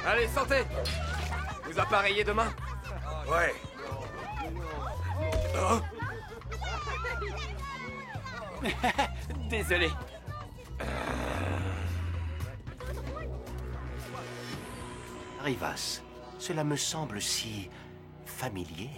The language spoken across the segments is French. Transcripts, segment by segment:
Allez, sortez. Vous appareillez demain? Ouais. Oh. Désolé. Rivas, cela me semble si familier.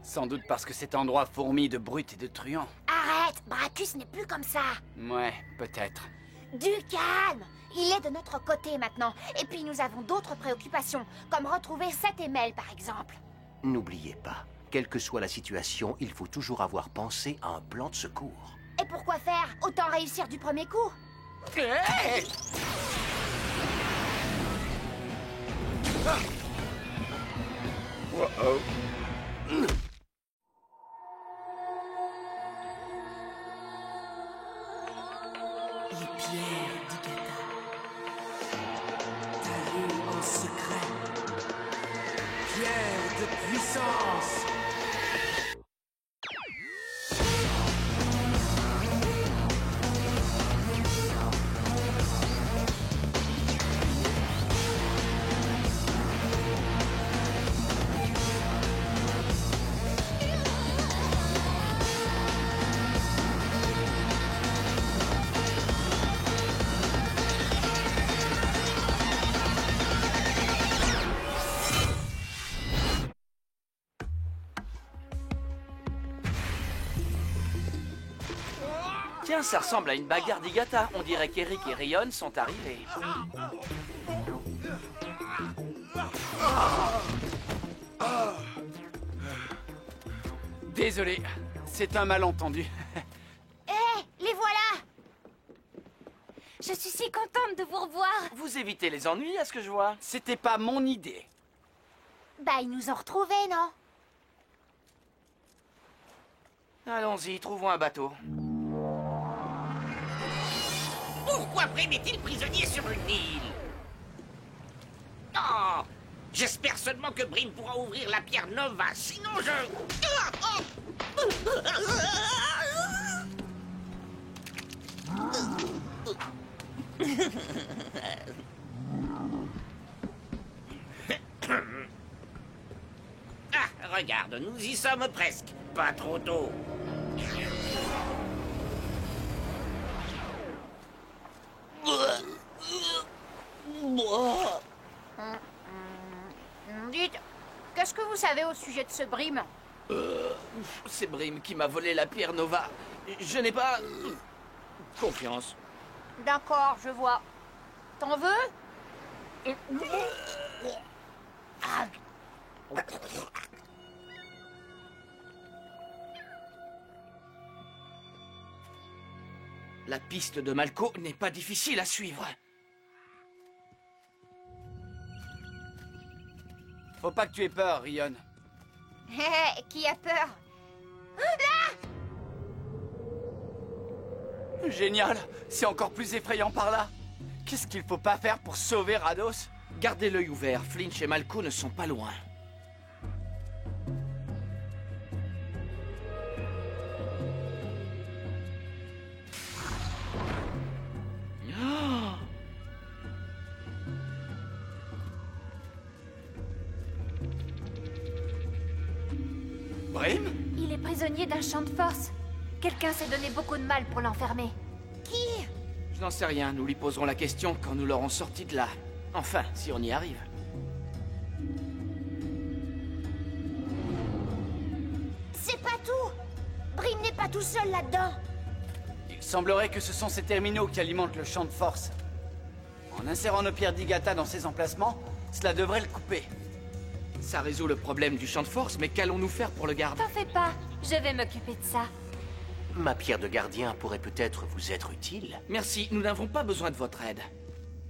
Sans doute parce que cet endroit fourmille de brutes et de truands. Arrête, Bracus n'est plus comme ça. Ouais, peut-être. Du calme. Il est de notre côté maintenant. Et puis nous avons d'autres préoccupations, comme retrouver Seth et Mel par exemple. N'oubliez pas, quelle que soit la situation, il faut toujours avoir pensé à un plan de secours. Et pourquoi faire? Autant réussir du premier coup. Hey! Wow. Les pierres d'Igata, taillées en secret, pierres de puissance. Tiens, ça ressemble à une bagarre d'Igata. On dirait qu'Eric et Rion sont arrivés. Désolé, c'est un malentendu. Hé, les voilà. Je suis si contente de vous revoir. Vous évitez les ennuis, à ce que je vois. C'était pas mon idée. Bah, ils nous ont retrouvés, non? Allons-y, trouvons un bateau. Pourquoi Brim est-il prisonnier sur une île? Oh! J'espère seulement que Brim pourra ouvrir la pierre Nova, sinon je... Ah, regarde, nous y sommes presque. Pas trop tôt. Dites, qu'est-ce que vous savez au sujet de ce Brim? C'est Brim qui m'a volé la pierre Nova. Je n'ai pas... confiance. D'accord, je vois. T'en veux? Ah. La piste de Malko n'est pas difficile à suivre. Faut pas que tu aies peur, Rion. Hé, qui a peur? Génial, c'est encore plus effrayant par là. Qu'est-ce qu'il faut pas faire pour sauver Rados? Gardez l'œil ouvert, Flinch et Malko ne sont pas loin. Brim? Il est prisonnier d'un champ de force. Quelqu'un s'est donné beaucoup de mal pour l'enfermer. Qui? Je n'en sais rien, nous lui poserons la question quand nous l'aurons sorti de là. Enfin, si on y arrive. C'est pas tout. Brim n'est pas tout seul là-dedans. Il semblerait que ce sont ces terminaux qui alimentent le champ de force. En insérant nos pierres d'Igata dans ces emplacements, cela devrait le couper. Ça résout le problème du champ de force, mais qu'allons-nous faire pour le garder? T'en fais pas, je vais m'occuper de ça. Ma pierre de gardien pourrait peut-être vous être utile. Merci, nous n'avons pas besoin de votre aide.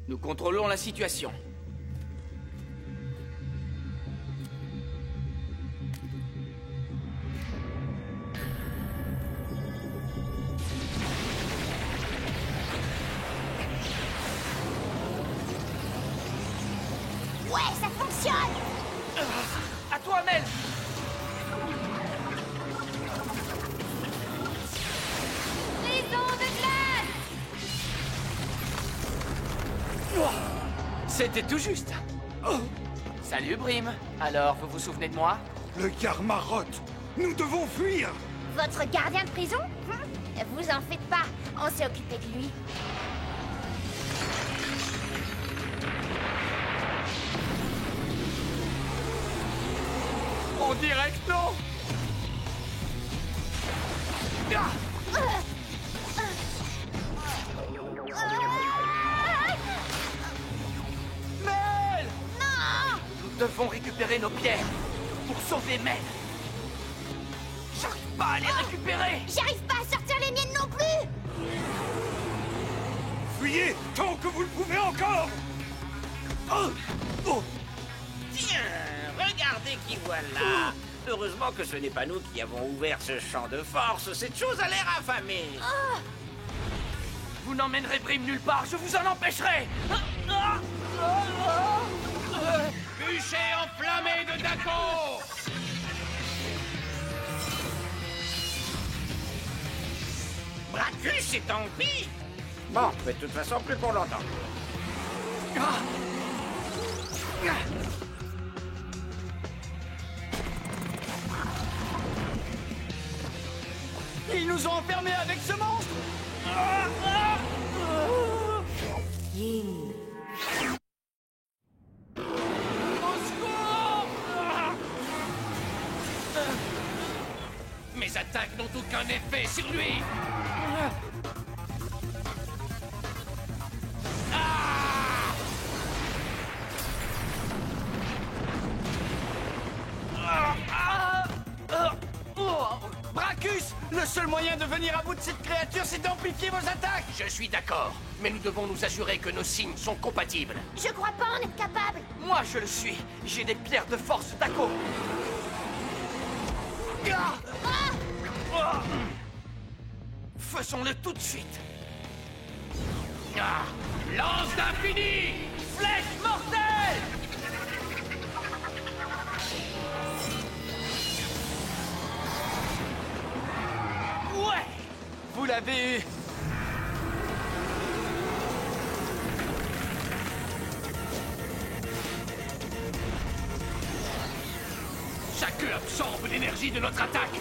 Nous contrôlons la situation. Ouais, ça fonctionne. À toi, Mel! Les ondes de glace. C'était tout juste. Salut, Brim. Alors, vous vous souvenez de moi? Le Garmarotte. Nous devons fuir. Votre gardien de prison? Vous en faites pas, on s'est occupé de lui. En direct, non? Mel! Non! Nous devons récupérer nos pierres pour sauver Mel. J'arrive pas à les récupérer. J'arrive pas à sortir les miennes non plus! Fuyez tant que vous le pouvez encore. Oh, oh. Tiens, regardez qui voilà. Heureusement que ce n'est pas nous qui avons ouvert ce champ de force. Cette chose a l'air affamée. Vous n'emmènerez Brim nulle part, je vous en empêcherai. Bûcher enflammé de Dako! Bracus et tant pis. Bon, mais de toute façon, plus pour longtemps. Ils nous ont enfermés avec ce monstre. Ying. Au secours! Mes attaques n'ont aucun effet sur lui! Bracus, le seul moyen de venir à bout de cette créature, c'est d'amplifier vos attaques. Je suis d'accord, mais nous devons nous assurer que nos signes sont compatibles. Je crois pas en être capable! Moi, je le suis. J'ai des pierres de force d'Ako. Faisons-le tout de suite. Lance d'infini! Flèche mortelle! Ouais! Vous l'avez eu! Chacun absorbe l'énergie de notre attaque!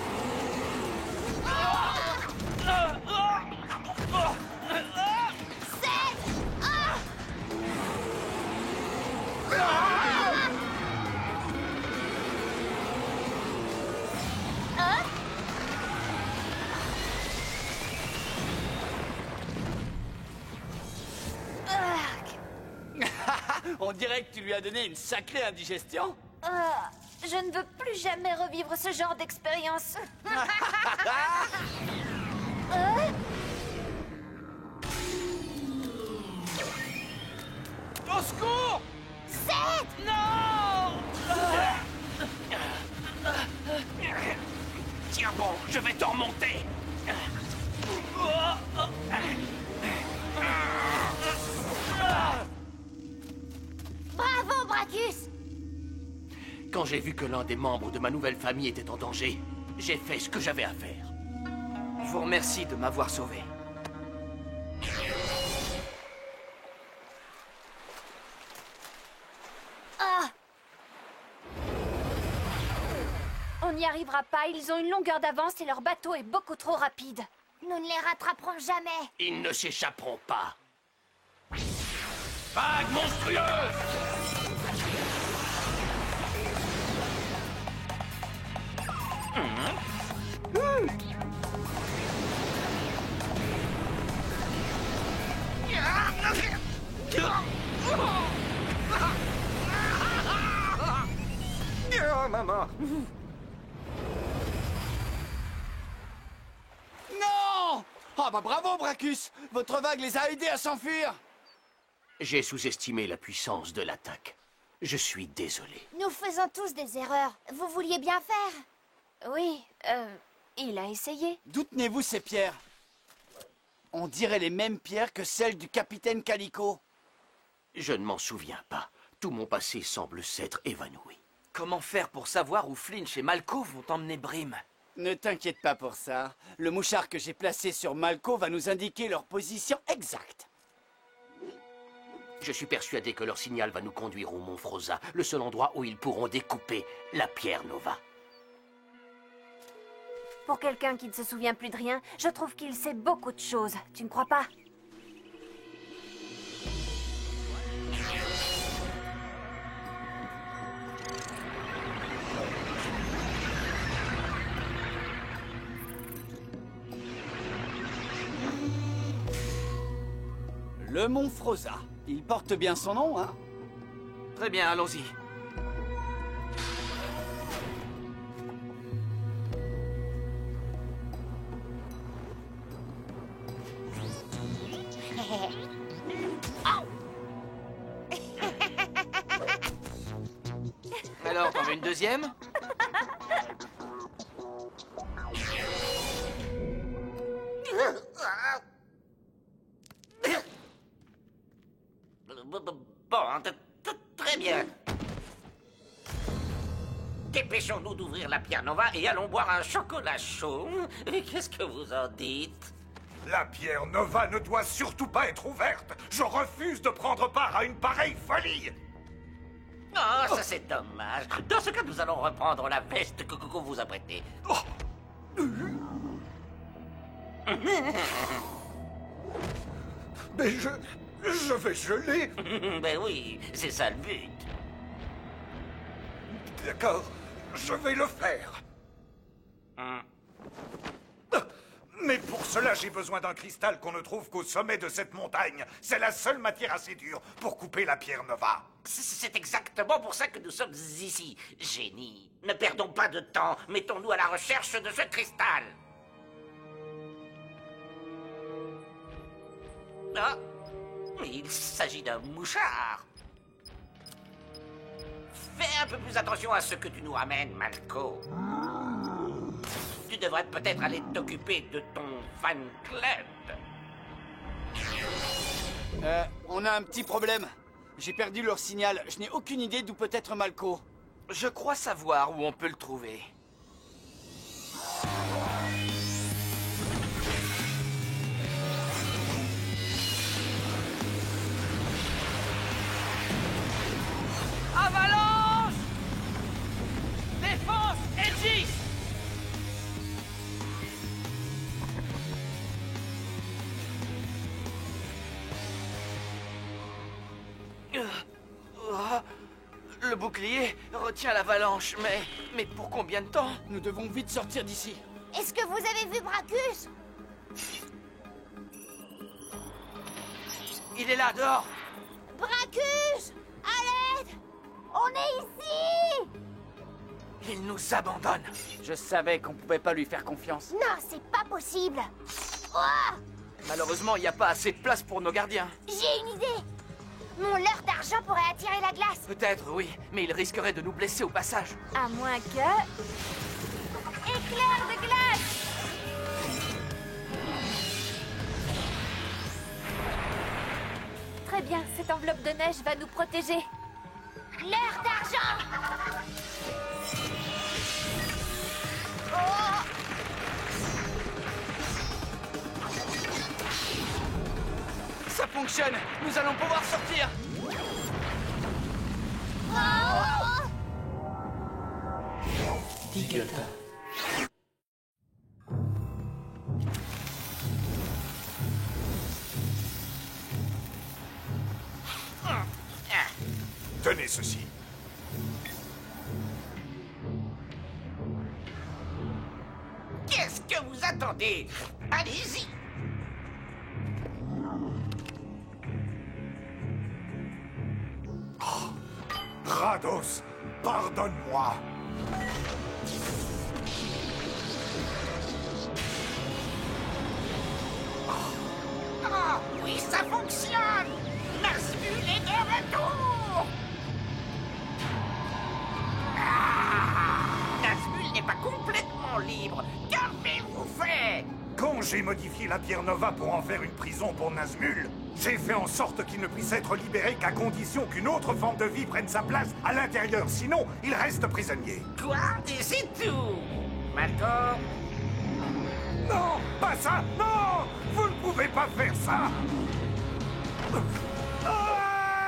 On dirait que tu lui as donné une sacrée indigestion. Je ne veux plus jamais revivre ce genre d'expérience. Au secours! Seth! Non! Tiens bon, je vais t'en remonter! Bravo, Bracus! Quand j'ai vu que l'un des membres de ma nouvelle famille était en danger, j'ai fait ce que j'avais à faire. Je vous remercie de m'avoir sauvé. On n'y arrivera pas, ils ont une longueur d'avance et leur bateau est beaucoup trop rapide. Nous ne les rattraperons jamais. Ils ne s'échapperont pas. Vague monstrueuse! Non! Ah bah bravo, Bracus! Votre vague les a aidés à s'enfuir! J'ai sous-estimé la puissance de l'attaque. Je suis désolé. Nous faisons tous des erreurs. Vous vouliez bien faire? Oui, il a essayé. D'où tenez-vous ces pierres? On dirait les mêmes pierres que celles du capitaine Calico. Je ne m'en souviens pas. Tout mon passé semble s'être évanoui. Comment faire pour savoir où Flinch et Malko vont emmener Brim? Ne t'inquiète pas pour ça. Le mouchard que j'ai placé sur Malko va nous indiquer leur position exacte. Je suis persuadé que leur signal va nous conduire au Mont Froza, le seul endroit où ils pourront découper la pierre Nova. Pour quelqu'un qui ne se souvient plus de rien, je trouve qu'il sait beaucoup de choses. Tu ne crois pas? Le Mont Froza. Il porte bien son nom, hein? Très bien, allons-y. Alors, t'en veux une deuxième? Bon, très bien. Dépêchons-nous d'ouvrir la pierre Nova et allons boire un chocolat chaud. Qu'est-ce que vous en dites? La pierre Nova ne doit surtout pas être ouverte. Je refuse de prendre part à une pareille folie. Oh, ça c'est dommage. Dans ce cas, nous allons reprendre la veste que vous apprêtez. Mais je vais geler. Ben oui, c'est ça le but. D'accord, je vais le faire. Mais pour cela, j'ai besoin d'un cristal qu'on ne trouve qu'au sommet de cette montagne. C'est la seule matière assez dure pour couper la pierre Nova. C'est exactement pour ça que nous sommes ici, génie. Ne perdons pas de temps. Mettons-nous à la recherche de ce cristal. Ah, il s'agit d'un mouchard. Fais un peu plus attention à ce que tu nous ramènes, Malko. Tu devrais peut-être aller t'occuper de ton fan club. On a un petit problème. J'ai perdu leur signal. Je n'ai aucune idée d'où peut être Malko. Je crois savoir où on peut le trouver. Avalanche! Défense, Aegis! Le bouclier retient l'avalanche, mais pour combien de temps? Nous devons vite sortir d'ici. Est-ce que vous avez vu Bracus? Il est là, dehors! Bracus! À l'aide! On est ici! Il nous abandonne. Je savais qu'on pouvait pas lui faire confiance. Non, c'est pas possible! Oh! Malheureusement, il n'y a pas assez de place pour nos gardiens. J'ai une idée! Mon leurre d'argent pourrait attirer la glace! Peut-être, oui, mais il risquerait de nous blesser au passage. À moins que... Éclair de glace! Très bien, cette enveloppe de neige va nous protéger. Leurre d'argent! Oh! Ça fonctionne. Nous allons pouvoir sortir. Oh! Digata. Tenez ceci. Qu'est-ce que vous attendez? Allez-y. Rados, pardonne-moi. Ah, oui, ça fonctionne. Nazgûl est de retour. Nazgûl n'est pas complètement libre. Qu'avez-vous fait? Quand j'ai modifié la pierre Nova pour en faire une prison pour Nazgûl, j'ai fait en sorte qu'il ne puisse être libéré qu'à condition qu'une autre forme de vie prenne sa place à l'intérieur. Sinon, il reste prisonnier. Quoi? Et c'est tout. Malko? Non, pas ça. Non, vous ne pouvez pas faire ça. Ah!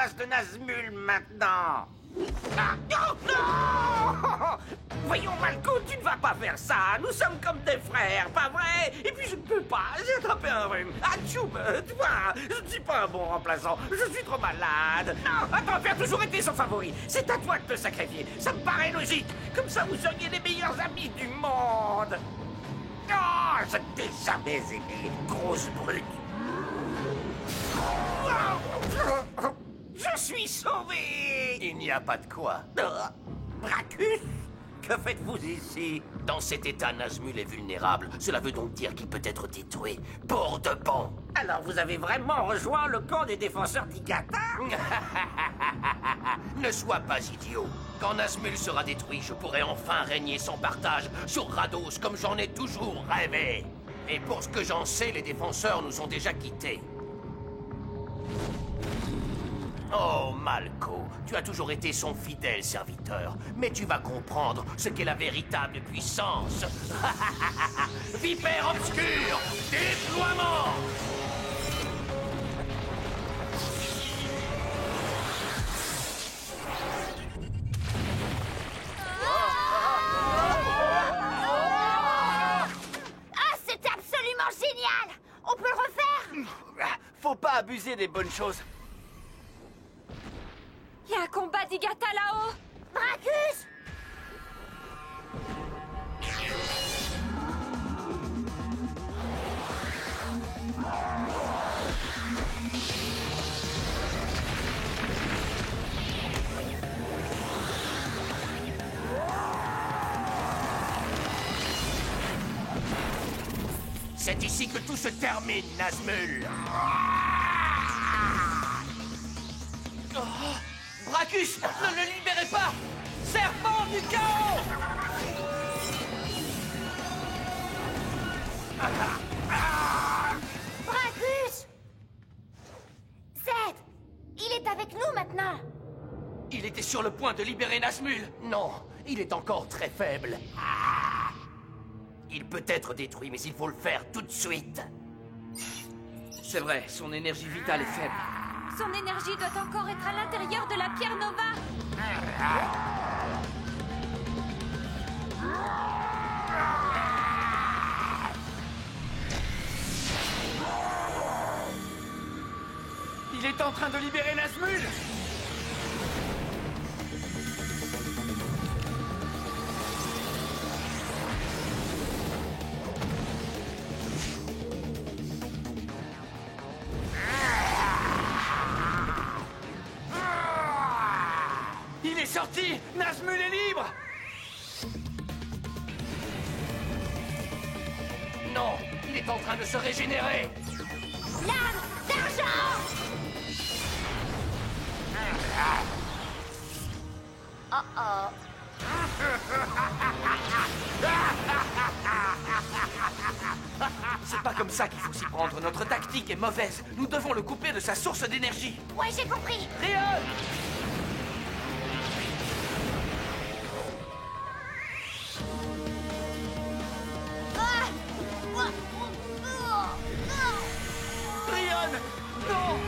place de Nazmul maintenant. Ah, non, non! Voyons, Malko, tu ne vas pas faire ça. Nous sommes comme des frères, pas vrai? Et puis je ne peux pas, j'ai attrapé un rhume. Ah, Tchoum, toi, je ne suis pas un bon remplaçant. Je suis trop malade. Non, attends, tu as toujours été son favori. C'est à toi de te sacrifier. Ça me paraît logique. Comme ça, vous seriez les meilleurs amis du monde. Oh, je t'ai jamais aimé, grosse brute. Je suis sauvé! Il n'y a pas de quoi. Bracus, que faites-vous ici? Dans cet état, Nazmul est vulnérable. Cela veut donc dire qu'il peut être détruit. Pour de bon. Alors vous avez vraiment rejoint le camp des défenseurs d'Igata? Ne sois pas idiot. Quand Nazmul sera détruit, je pourrai enfin régner sans partage sur Rados comme j'en ai toujours rêvé. Et pour ce que j'en sais, les défenseurs nous ont déjà quittés. Oh, Malko, tu as toujours été son fidèle serviteur, mais tu vas comprendre ce qu'est la véritable puissance. Vipère obscure, déploiement! Ah, c'était absolument génial! On peut le refaire? Faut pas abuser des bonnes choses. Il y a un combat d'Igata là-haut. Bracus! C'est ici que tout se termine, Nazmul. Bracus, ne le libérez pas! Serpent du chaos! Bracus! Zed! Il est avec nous maintenant! Il était sur le point de libérer Nazmul. Non, il est encore très faible. Il peut être détruit, mais il faut le faire tout de suite. C'est vrai, son énergie vitale est faible. Son énergie doit encore être à l'intérieur de la pierre Nova. Il est en train de libérer Nazmul. Il est sorti! Nazmul est libre! Non, il est en train de se régénérer. Lame d'argent! Oh oh. C'est pas comme ça qu'il faut s'y prendre. Notre tactique est mauvaise. Nous devons le couper de sa source d'énergie. Ouais, j'ai compris. Rion! Ah! Oh, oh, oh. Rion! Non!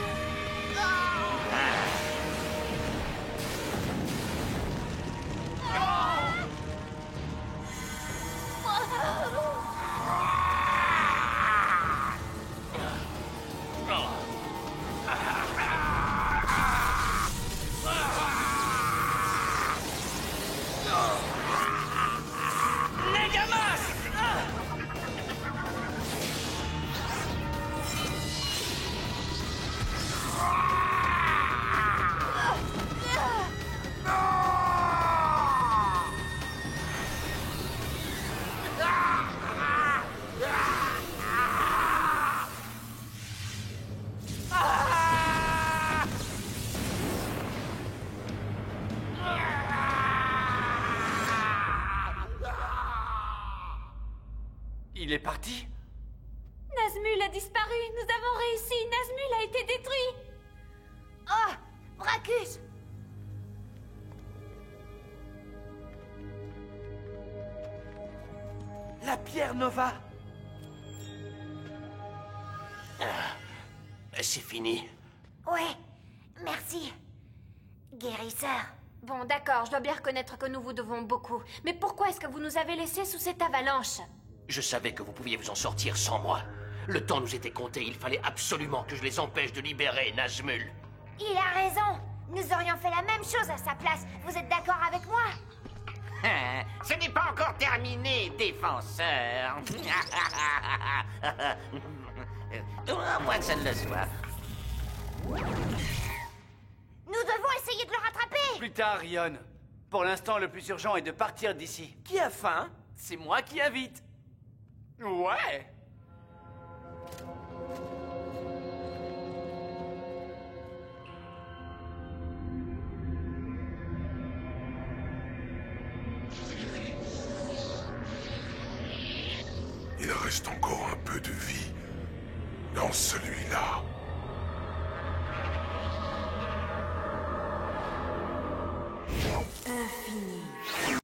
Negamas! Il est parti? Nazmul a disparu. Nous avons réussi. Nazmul a été détruit. Oh! Bracus! La pierre Nova! C'est fini. Ouais, merci. Guérisseur. Bon, d'accord, je dois bien reconnaître que nous vous devons beaucoup. Mais pourquoi est-ce que vous nous avez laissés sous cette avalanche? Je savais que vous pouviez vous en sortir sans moi. Le temps nous était compté, il fallait absolument que je les empêche de libérer Nazmul. Il a raison. Nous aurions fait la même chose à sa place. Vous êtes d'accord avec moi? Ce n'est pas encore terminé, défenseur. À moins que ça ne le soit. Nous devons essayer de le rattraper. Plus tard, Rion. Pour l'instant, le plus urgent est de partir d'ici. Qui a faim? C'est moi qui invite. Ouais. Il reste encore un peu de vie dans celui-là. Infini.